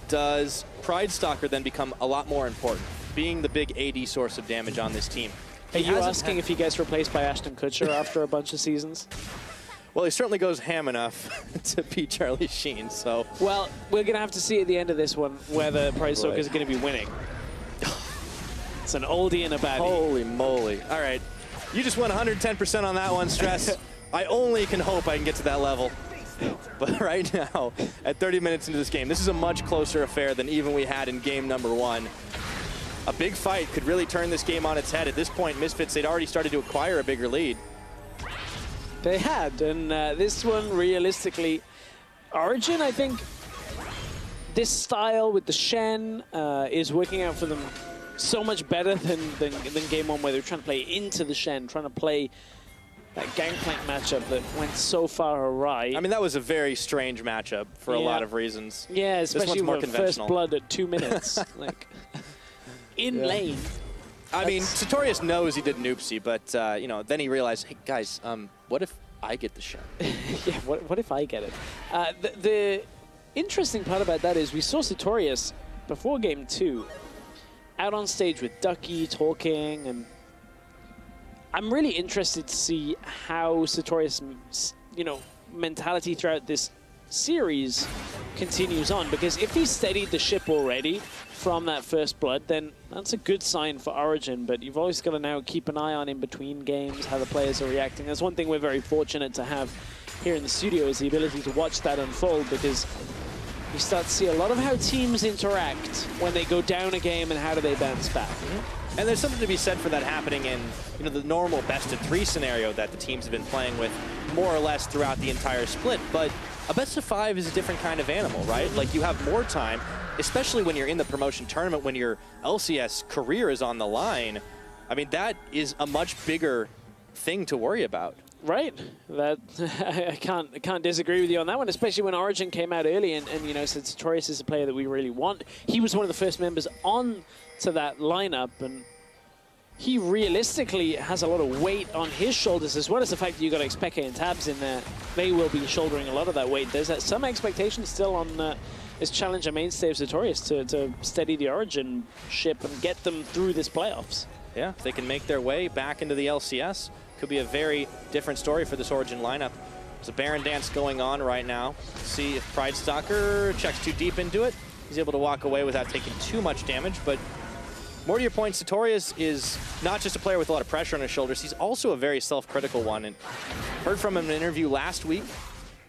Does Pride Stalker then become a lot more important, being the big AD source of damage on this team? Are you asking if he gets replaced by Ashton Kutcher after a bunch of seasons? Well, he certainly goes ham enough to beat Charlie Sheen, so... Well, we're going to have to see at the end of this one whether Pride Stalker is going to be winning. It's an oldie and a baddie. Holy moly. All right. You just went 110% on that one, Stress. I only can hope I can get to that level. But right now, at 30 minutes into this game, this is a much closer affair than even we had in game number 1. A big fight could really turn this game on its head. At this point, Misfits, they'd already started to acquire a bigger lead. They had, and this one, realistically, Origen, I think, this style with the Shen is working out for them so much better than game 1, where they're trying to play into the Shen, trying to play that gangplank matchup that went so far awry. I mean, that was a very strange matchup for a lot of reasons. Yeah, especially more with first blood at 2 minutes. Like, in lane. I mean, Sartorius knows he did an oopsie, but, you know, then he realized, hey, guys, what if I get the shot? Yeah, what if I get it? The interesting part about that is we saw Sartorius before game 2 out on stage with Ducky talking, and I'm really interested to see how Sartorius, you know, mentality throughout this series continues on, because if he's steadied the ship already from that first blood, then that's a good sign for Origen, but you've always got to now keep an eye on in between games how the players are reacting. That's one thing we're very fortunate to have here in the studio, is the ability to watch that unfold, because you start to see a lot of how teams interact when they go down a game and how do they bounce back. And there's something to be said for that happening in, you know, the normal best-of-3 scenario that the teams have been playing with more or less throughout the entire split. But a best-of-5 is a different kind of animal, right? Like, you have more time, especially when you're in the promotion tournament, when your LCS career is on the line. I mean, that is a much bigger thing to worry about. Right. That I can't disagree with you on that one, especially when Origen came out early and you know, said Sartorius is a player that we really want. He was one of the first members on to that lineup, and he realistically has a lot of weight on his shoulders, as well as the fact that you got Xpeke and Tabs in there. They will be shouldering a lot of that weight. There's some expectation still on this challenger mainstay of Sartorius to steady the Origen ship and get them through this playoffs. Yeah, if they can make their way back into the LCS, could be a very different story for this Origen lineup. There's a Baron dance going on right now. See if Pride Stalker checks too deep into it. He's able to walk away without taking too much damage, but more to your point, Sartorius is not just a player with a lot of pressure on his shoulders, he's also a very self-critical one. And heard from him in an interview last week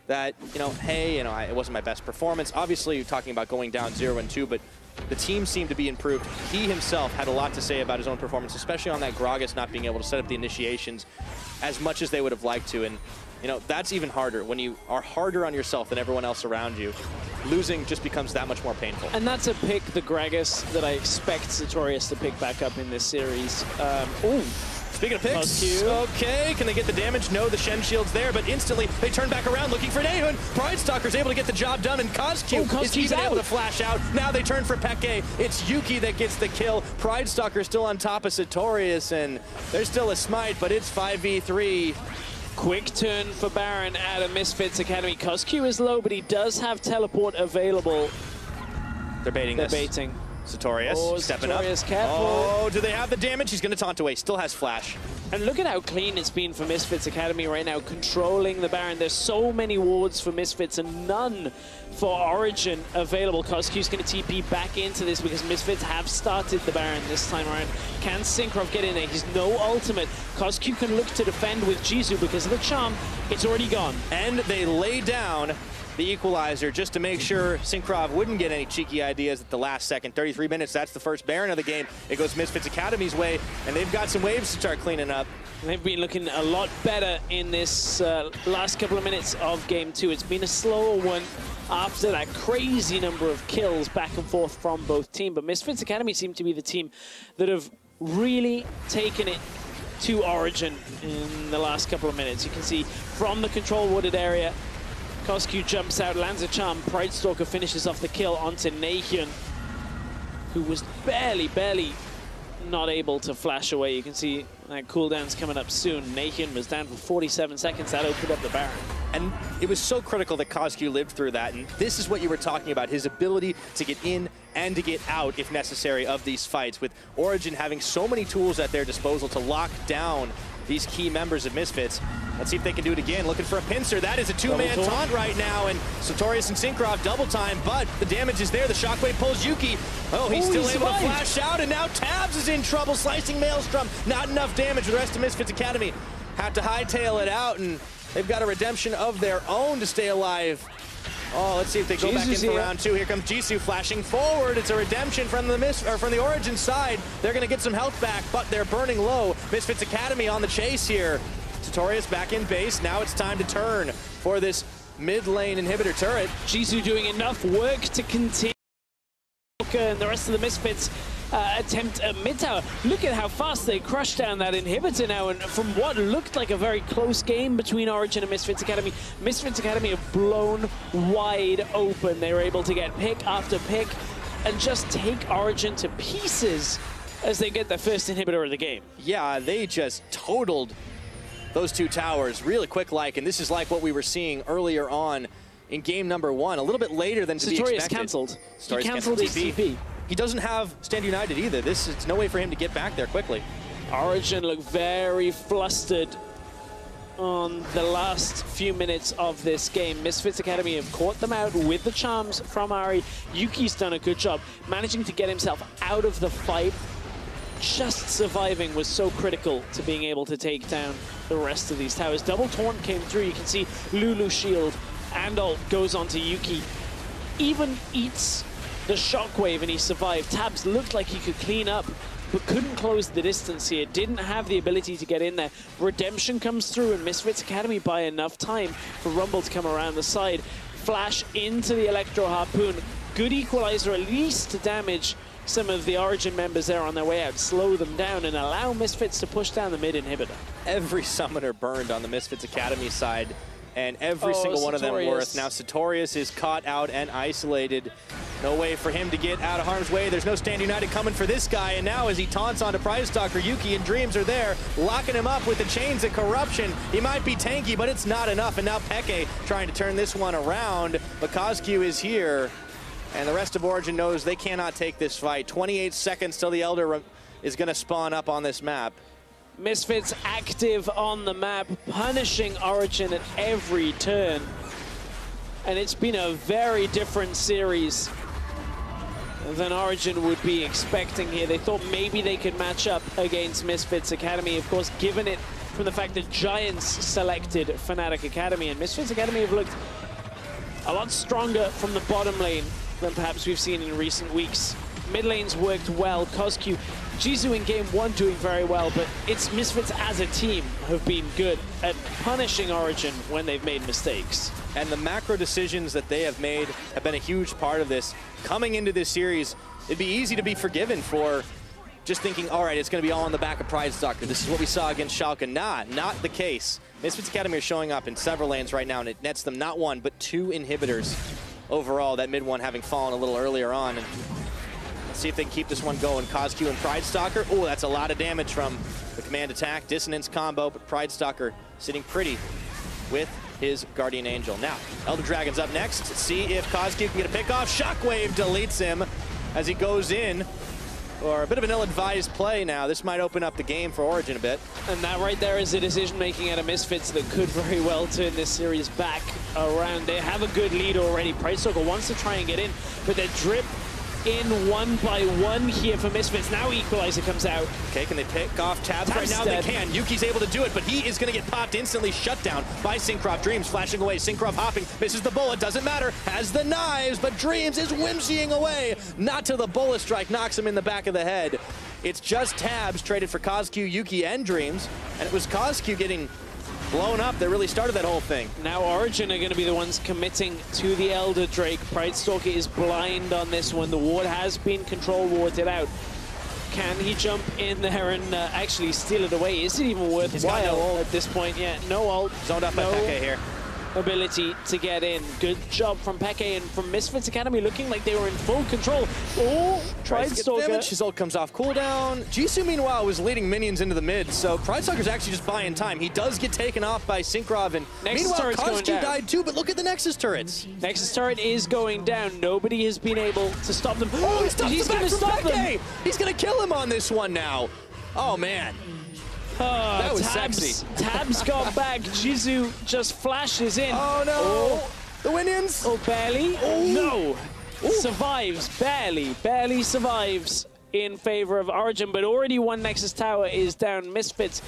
that, you know, hey, you know, it wasn't my best performance. Obviously, you're talking about going down 0-2, but the team seemed to be improved. He himself had a lot to say about his own performance, especially on that Gragas not being able to set up the initiations as much as they would have liked to. And, you know, that's even harder. When you are harder on yourself than everyone else around you, losing just becomes that much more painful. And that's a pick, the Gragas, that I expect Sartorius to pick back up in this series. Speaking of picks, okay, can they get the damage? No, the Shen shield's there, but instantly they turn back around looking for Nahun. Pride Stalker's able to get the job done, and Kozq is even able to flash out. Now they turn for Peke. It's Yuki that gets the kill. Pride Stalker still on top of Sartorius, and there's still a smite, but it's 5v3. Quick turn for Baron out of Misfits Academy. Kozq is low, but he does have teleport available. They're baiting this. They're baiting. Sartorius stepping up. Careful. Oh, do they have the damage? He's going to taunt away. Still has flash. And look at how clean it's been for Misfits Academy right now, controlling the Baron. There's so many wards for Misfits and none for Origen available. Kozq's going to TP back into this because Misfits have started the Baron this time around. Can Syncroft get in there? He's no ultimate. Kozq can look to defend with Jisoo because of the charm. It's already gone. And they lay down the equalizer just to make sure Synkrov wouldn't get any cheeky ideas at the last second. 33 minutes, that's the first Baron of the game. It goes Misfits Academy's way, and they've got some waves to start cleaning up. They've been looking a lot better in this last couple of minutes of Game 2. It's been a slower one after that crazy number of kills back and forth from both teams. But Misfits Academy seem to be the team that have really taken it to Origen in the last couple of minutes. You can see from the control wooded area, Coscu jumps out, lands a charm. Pridestalker finishes off the kill onto Nahyun, who was barely not able to flash away. You can see that cooldown's coming up soon. Nahyun was down for 47 seconds. That opened up the Baron. And it was so critical that Coscu lived through that, and this is what you were talking about, his ability to get in and to get out, if necessary, of these fights, with Origen having so many tools at their disposal to lock down these key members of Misfits. Let's see if they can do it again. Looking for a pincer. That is a two-man taunt right now, and Sartorius and Synkrov double time, but the damage is there. The shockwave pulls Yuki. Oh, he's still able to flash out, and now Tabs is in trouble. Slicing Maelstrom. Not enough damage. The rest of Misfits Academy have to hightail it out, and they've got a redemption of their own to stay alive. Oh, let's see if they go back in for round 2. Here comes Jisoo flashing forward. It's a redemption from the Origen side. They're going to get some health back, but they're burning low. Misfits Academy on the chase here. Sartorius back in base. Now it's time to turn for this mid lane inhibitor turret. Jisoo doing enough work to continue, and the rest of the Misfits attempt at mid tower. Look at how fast they crushed down that inhibitor now, and from what looked like a very close game between Origen and Misfits Academy have blown wide open. They were able to get pick after pick and just take Origen to pieces as they get their first inhibitor of the game. Yeah, they just totaled those two towers really quick-like, and this is like what we were seeing earlier on in game number 1, a little bit later than to be expected. Cancelled. He cancelled his TP. He doesn't have Stand United either. It's no way for him to get back there quickly. Origen looked very flustered on the last few minutes of this game. Misfits Academy have caught them out with the charms from Ari. Yuki's done a good job managing to get himself out of the fight. Just surviving was so critical to being able to take down the rest of these towers. Double taunt came through. You can see Lulu shield and ult goes onto Yuki. Even eats the shockwave and he survived. Tabs looked like he could clean up, but couldn't close the distance here. Didn't have the ability to get in there. Redemption comes through, and Misfits Academy buy enough time for Rumble to come around the side. Flash into the Electro Harpoon. Good equalizer, at least to damage some of the Origen members there on their way out. Slow them down and allow Misfits to push down the mid inhibitor. Every summoner burned on the Misfits Academy side, and every single one of them worth. Now Sartorius is caught out and isolated. No way for him to get out of harm's way. There's no Stand United coming for this guy, and now as he taunts onto Pridestalker, Yuki and Dreams are there, locking him up with the chains of corruption. He might be tanky, but it's not enough, and now Peke trying to turn this one around, but Coscu is here, and the rest of Origen knows they cannot take this fight. 28 seconds till the Elder is going to spawn up on this map. Misfits active on the map, punishing Origen at every turn. And it's been a very different series than Origen would be expecting here. They thought maybe they could match up against Misfits Academy. Of course, given it from the fact that Giants selected Fnatic Academy, and Misfits Academy have looked a lot stronger from the bottom lane than perhaps we've seen in recent weeks. Mid lane's worked well. Coscu, Jisoo in game 1 doing very well, but it's Misfits as a team have been good at punishing Origen when they've made mistakes. And the macro decisions that they have made have been a huge part of this. Coming into this series, it'd be easy to be forgiven for just thinking, all right, it's going to be all on the back of Pridestalker. This is what we saw against Schalke. Nah, not the case. Misfits Academy are showing up in several lanes right now, and it nets them not one, but 2 inhibitors overall, that mid one having fallen a little earlier on. And let's see if they can keep this one going. Coscu and Pridestalker. Oh, that's a lot of damage from the command attack. Dissonance combo, but Pridestalker sitting pretty with his Guardian Angel. Now, Elder Dragon's up next. See if Coscu can get a pick off. Shockwave deletes him as he goes in. Or a bit of an ill-advised play now. This might open up the game for Origen a bit. And that right there is a decision-making out of Misfits that could very well turn this series back around. They have a good lead already. Pridestalker wants to try and get in, but their drip in 1 by 1 here for Misfits. Now Equalizer comes out. Okay, can they pick off Tabs right now? dead. They can. Yuki's able to do it, but he is going to get popped instantly, shut down by Syncroft. Dreams flashing away. Syncroft hopping, misses the bullet, doesn't matter. Has the knives, but Dreams is whimsying away. Not till the bullet strike knocks him in the back of the head. It's just Tabs traded for Kozq, Yuki, and Dreams, and it was Kozq getting blown up that really started that whole thing. Now Origen are going to be the ones committing to the Elder Drake. Pridestalker is blind on this one. The ward has been control warded out. Can he jump in there and actually steal it away? Is it even worthwhile at this point? Yeah, no ult. Zoned up by Peke here. Ability to get in. Good job from Peke and from Misfits Academy, looking like they were in full control. Oh, Pridestalker. His ult comes off cooldown. Jisoo, meanwhile, was leading minions into the mid, so Pridestalker's actually just buying time. He does get taken off by Syncrov, and Nexus meanwhile, Kozq died too, but look at the Nexus turrets. Nexus turret is going down. Nobody has been able to stop them. Oh, he's going to stop them. He's going to kill him on this one now. Oh, man. That was sexy. Tabs got back. Jisoo just flashes in. Oh, no. Oh. The Winions. Oh, barely. Oh. No. Ooh. Survives. Barely survives in favor of Origen, but already one Nexus Tower is down. Misfits,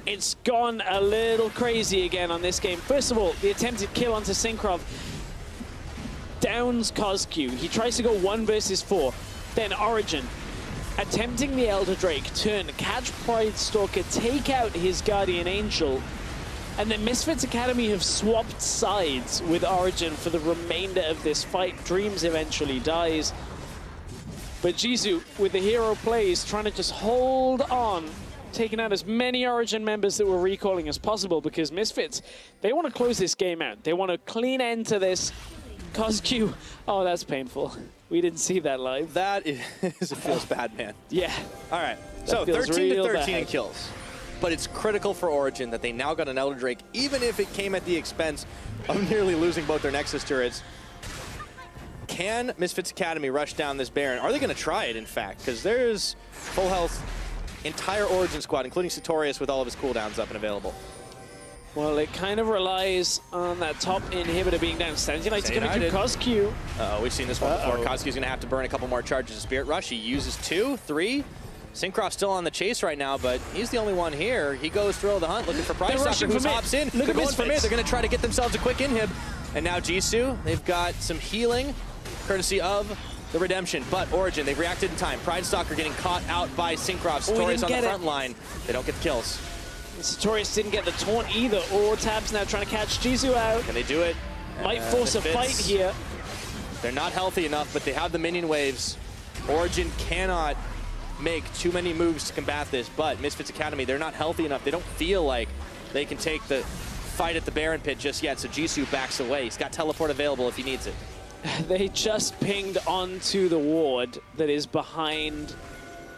it's gone a little crazy again on this game. First of all, the attempted kill onto Syncrov downs Kozq. He tries to go 1 versus 4. Then Origen attempting the Elder Drake, turn, catch Pridestalker, take out his Guardian Angel, and then Misfits Academy have swapped sides with Origen for the remainder of this fight. Dreams eventually dies, but Jisoo, with the hero plays, trying to just hold on, taking out as many Origen members that were recalling as possible, because Misfits, they want to close this game out. They want a clean end to this. Kozq, oh, that's painful. We didn't see that live. That is, it feels bad, man. Yeah. All right, so 13 to 13 in kills. But it's critical for Origen that they now got an Elder Drake, even if it came at the expense of nearly losing both their Nexus turrets. Can Misfits Academy rush down this Baron? Are they going to try it, in fact? Because there's full health entire Origen squad, including Satorius with all of his cooldowns up and available. Well, it kind of relies on that top inhibitor being down. Stan's United's coming to Kozq. We've seen this one before. Kozq's going to have to burn a couple more charges of Spirit Rush. He uses 2, 3. Syncroft's still on the chase right now, but he's the only one here. He goes through the hunt, looking for Pridestalker, who hops in. They're going for mid. They're going to try to get themselves a quick inhib. And now Jisoo, they've got some healing, courtesy of the Redemption. But Origen, they've reacted in time. Pridestalker getting caught out by Syncroft. Satorius on the front line. They don't get the kills. Satorius didn't get the taunt either. Or Tabs now trying to catch Jisoo out. Can they do it? Might force a fight here. They're not healthy enough, but they have the minion waves. Origen cannot make too many moves to combat this, but Misfits Academy, they're not healthy enough. They don't feel like they can take the fight at the Baron pit just yet, so Jisoo backs away. He's got teleport available if he needs it. They just pinged onto the ward that is behind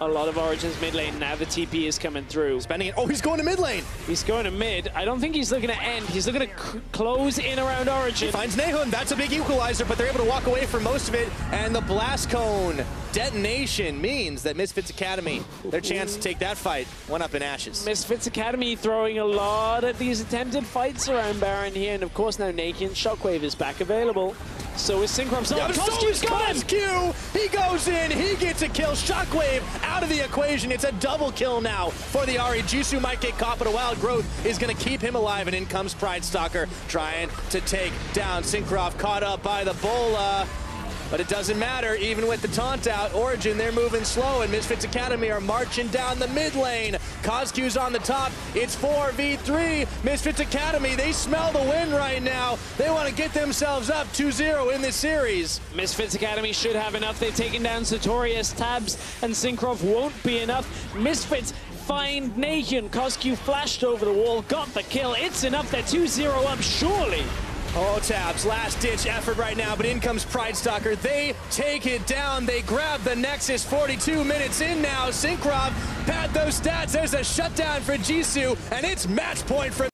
a lot of Origen's mid lane. Now the TP is coming through. Spending it. Oh, he's going to mid lane. He's going to mid. I don't think he's looking to end. He's looking to close in around Origen. He finds Nehun. That's a big equalizer, but they're able to walk away from most of it. And the Blast Cone detonation means that Misfits Academy, their chance to take that fight, went up in ashes. Misfits Academy throwing a lot at these attempted fights around Baron here. And of course now Nakian Shockwave is back available. So is Syncroft. Yeah, so is Kozq. He goes in, he gets a kill. Shockwave out of the equation. It's a double kill now for the Ahri. Jisoo might get caught, but a wild growth is going to keep him alive, and in comes Pridestalker trying to take down Syncroft, caught up by the Bola. But it doesn't matter, even with the taunt out. Origen, they're moving slow, and Misfits Academy are marching down the mid lane. Kozq's on the top. It's 4v3. Misfits Academy, they smell the win right now. They want to get themselves up 2-0 in this series. Misfits Academy should have enough. They've taken down Satorius, Tabs, and Syncroft won't be enough. Misfits find Nakian. Kozq flashed over the wall, got the kill. It's enough. They're 2-0 up, surely. Oh, Tabs, last-ditch effort right now, but in comes Pridestalker. They take it down. They grab the Nexus. 42 minutes in now. Syncroft, pad those stats. There's a shutdown for Jisoo, and it's match point for